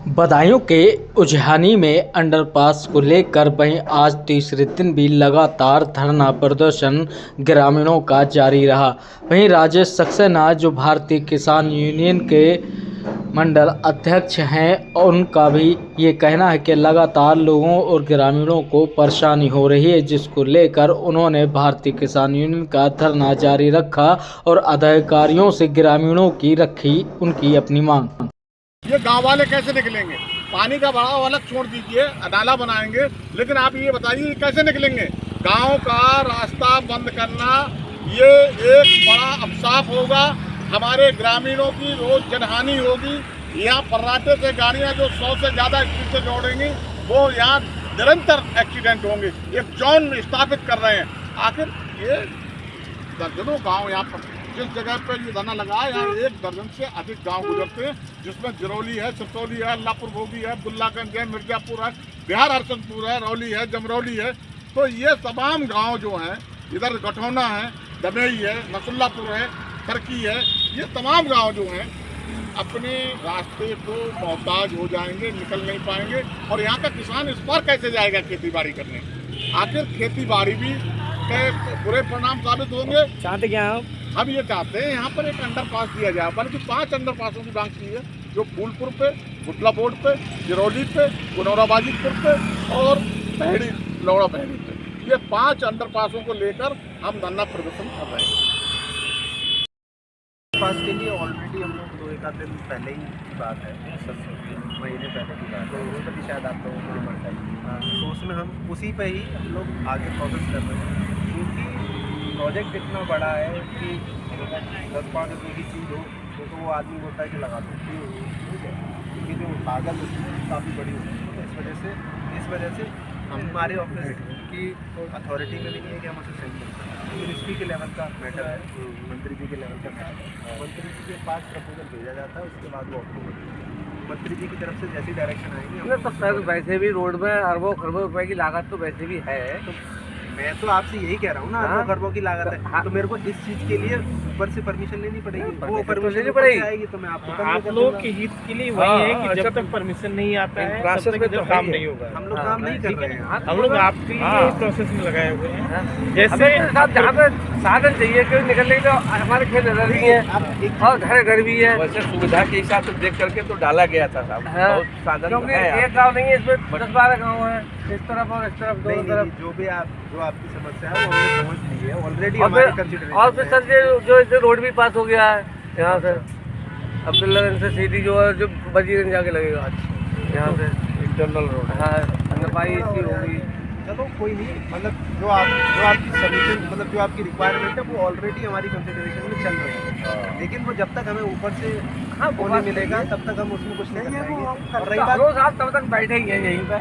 बदायूं के उजहानी में अंडरपास को लेकर वहीं आज तीसरे दिन भी लगातार धरना प्रदर्शन ग्रामीणों का जारी रहा। वहीं राजेश सक्सेना जो भारतीय किसान यूनियन के मंडल अध्यक्ष हैं, उनका भी ये कहना है कि लगातार लोगों और ग्रामीणों को परेशानी हो रही है, जिसको लेकर उन्होंने भारतीय किसान यूनियन का धरना जारी रखा और अधिकारियों से ग्रामीणों की रखी उनकी अपनी मांग। ये गांव वाले कैसे निकलेंगे? पानी का बहाव अलग छोड़ दीजिए, नाला बनाएंगे, लेकिन आप ये बताइए कैसे निकलेंगे? गांव का रास्ता बंद करना ये एक बड़ा अभिशाप होगा। हमारे ग्रामीणों की रोज जनहानि होगी। यहाँ पर्राटे से गाड़ियाँ जो 100 से ज़्यादा स्पीड से दौड़ेंगी, वो यहाँ निरंतर एक्सीडेंट होंगे। एक जोन स्थापित कर रहे हैं। आखिर ये दर्जनों गाँव यहाँ पर जिस जगह पर ये धरना लगा है, यहाँ 1 दर्जन से अधिक गांव गुजरते हैं, जिसमें जिरौली है, सिरसौली है, अल्लाहपुर भोगी है, दुल्लागंज है, मिर्जापुर है, बिहार हरसनपुर है, रौली है, जमरौली है। तो ये तमाम गांव जो हैं, इधर गठौना है, दमेई है, नसुल्लापुर है, तरकी है, ये तमाम गांव जो हैं अपने रास्ते को मोहताज हो जाएंगे, निकल नहीं पाएंगे। और यहाँ का किसान इस पर कैसे जाएगा खेती बाड़ी करने? आखिर खेती बाड़ी भी बुरे परिणाम साबित होंगे। चाहते क्या आप? हम ये चाहते हैं यहाँ पर एक अंडरपास दिया जाए, बल्कि 5 अंडरपासों की मांग की है, जो फूलपुर पे, गुटला बोर्ड पे, जिरौली पे, गुनौरा बाजितपुर पे और बहड़ी लौड़ा बहड़ी पे। ये 5 अंडरपासों को लेकर हम धरना प्रदर्शन कर रहे हैं। पास के लिए ऑलरेडी हम लोग 2-1 दिन पहले ही की बात है, महीने पहले की बात है, वो तभी शायद आप लोगों को रिमांड आई। तो उसमें हम उसी पे ही हम लोग आगे प्रोसेस कर रहे हैं, क्योंकि प्रोजेक्ट इतना बड़ा है कि 10-5 रुपये की चीज़ हो तो वो आदमी बोलता है कि लगा दो, ठीक है, क्योंकि जो लागत उसकी काफ़ी बड़ी होती है। तो इस वजह से हमारे ऑफिस की अथॉरिटी में भी नहीं है कि हम उसे सेंड कर सकते। मिनिस्ट्री के लेवल का मैटर है, मंत्री जी के लेवल का मैटर है। मंत्री जी के पास प्रपोजल भेजा जाता है, उसके बाद वो अप्रूवल मंत्री जी की तरफ से जैसी डायरेक्शन आएंगी। तो सर वैसे भी रोड में अरबों खरबों रुपए की लागत तो वैसे भी है। तो मैं तो आपसे यही कह रहा हूँ ना, अरबों खरबों की लागत है, तो मेरे को इस चीज़ के लिए ऊपर से परमिशन लेनी पड़ेगी। वो परमिशन लेनी पड़ेगी आएगी तो मैं आपको आप लोग के हित के लिए वही है कि जब तक परमिशन नहीं आता है प्रोसेस में तो काम नहीं होगा। हम लोग काम नहीं कर रहे हैं, हम लोग आपके लिए प्रोसेस में लगाए हुए हैं। जैसे जहाँ पे साधन चाहिए क्यों निकलने के, हमारे खेत नजर नहीं है और घर भी है। वैसे सुविधा के हिसाब से देख करके तो डाला गया था साहब, बहुत साधन क्योंकि है। एक गाँव नहीं है, इसमें 10-12 गाँव है, इस तरफ और इस तरफ, दोनों तरफ। जो आपकी समस्या है वो हमने समझ ली है ऑलरेडी हमारी कंसीडरेशन। और फिर सर जो इसे रोड भी पास हो गया है यहाँ से अब्दुल्लागंज से सीधी जो है, जो बजीगंज जाके लगेगा यहाँ से इंटरनल रोड। हाँ, नपाई इसी होगी। चलो कोई नहीं, मतलब जो आपकी सॉल्यूशन, मतलब जो आपकी रिक्वायरमेंट है वो ऑलरेडी हमारी कंसीडरेशन में चल रही है, लेकिन वो जब तक हमें ऊपर से बोली मिलेगा तब तक हम उसमें कुछ नहीं कर पाएंगे। और रही बात, तब तक बैठे ही हैं यहीं पे।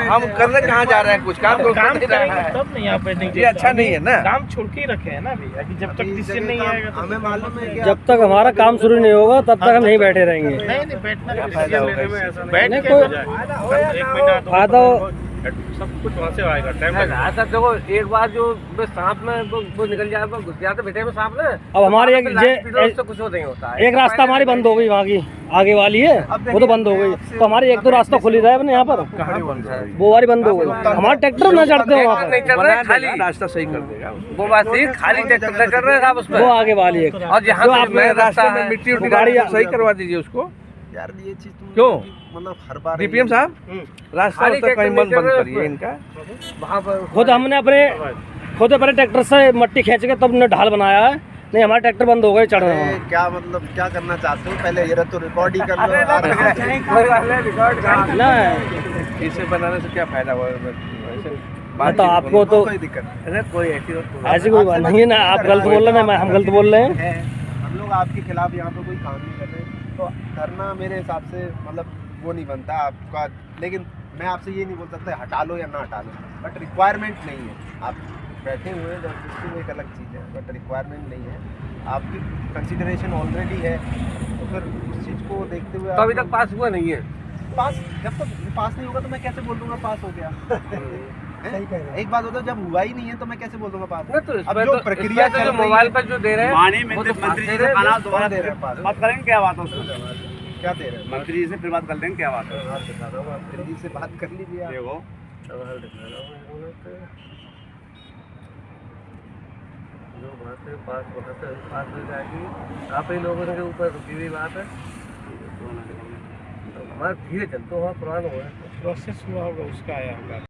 हम करने कहाँ जा रहे हैं? कुछ काम तो काम नहीं रहा है, करेंगे तब नहीं आप बैठेंगे। ये अच्छा नहीं है ना। काम छोड़ के ही रखे हैं ना अभी, जब तक डिसीजन नहीं आएगा तो हमें मालूम है कि जब तक हमारा काम शुरू नहीं होगा तब तक हम नहीं बैठे रहेंगे। नहीं बैठना फायदा होगा decision लेने में इससे? ऐसा बैठ नहीं, के कोई हो जाए। 1 महीना 2 फायदा सब कुछ वहाँ से आएगा, टाइम लगेगा। सर देखो, एक बार जो सांप में वो निकल जाए, वो घुस जाते बेटे में सांप ने। अब हमारे एक तो कुछ नहीं होता है। एक रास्ता हमारी बंद हो गई, वहाँ की आगे वाली है वो तो बंद हो गई, तो हमारी 1-2 रास्ता खुली रहा है अपने यहाँ पर, वो वाली बंद हो गई। हमारे ट्रैक्टर न चढ़ते हैं वहाँ नहीं पर, चल रहा है, खाली रास्ता सही कर देगा। वो बात सही, खाली ट्रैक्टर चल रहे हैं साहब उसमें। वो आगे वाली है। और जहाँ जो पे आपने मेन रास्ता रास्ते में है, मिट्टी उट्टी गाड़ी सही करवा दीजिए उसको। यार ये चीज क्यों? मतलब हर बार डीपीएम साहब रास्ता खाली तो कहीं ट्रैक्टर बंद नहीं करिए इनका। वहाँ पर खुद हमने अपने ट्रैक्टर से मट्टी खींच के तब ने ढाल बनाया है, नहीं हमारे ट्रैक्टर बंद हो गए चढ़ना। क्या मतलब क्या करना चाहते हो? पहले ये तो रिकॉर्ड ही कर लो। ना इसे बनाने से क्या फायदा हुआ? तो आपको तो कोई दिक्कत कोई ऐसी कोई बात नहीं है ना, आप गलत बोल रहे हैं, हम गलत बोल रहे हैं। है, हम लोग आपके खिलाफ यहाँ पे कोई काम नहीं कर रहे, तो धरना मेरे हिसाब से मतलब वो नहीं बनता आपका। लेकिन मैं आपसे ये नहीं बोल सकता हटा लो या ना हटा लो, बट रिक्वायरमेंट नहीं है। आप बैठे हुए हैं जब, उसकी वो एक अलग चीज़ है, बट रिक्वायरमेंट नहीं है। आपकी कंसिडरेशन ऑलरेडी है, तो फिर उस चीज़ को देखते हुए तो अभी तक पास हुआ नहीं है। पास जब तक पास नहीं होगा तो मैं कैसे बोल दूंगा पास हो गया? एक बात होता है, जब हुआ ही नहीं है तो मैं कैसे बोल दूंगा पास? ना तो अब जो प्रक्रिया चल रही है, मोबाइल पर जो दे रहे हैं मंत्री जी से खाना दोबारा दे रहे हैं पास, बात करेंगे क्या बात है? क्या दे रहे हैं? मंत्री जी से फिर बात कर लेंगे, क्या बात है। हाल दिखा रहा हूँ, आप दिल्ली से बात कर लीजिए आप। देखो अब हाल दिखा रहा हूँ इन्होंने तो। जो बात है पास हो जाएगी, आप ही लोगों के ऊपर रुकी हुई बात है। हमारा धीरे चलते हो, पुराना हुआ है। प्रोसेस हुआ होगा उसका आया होगा।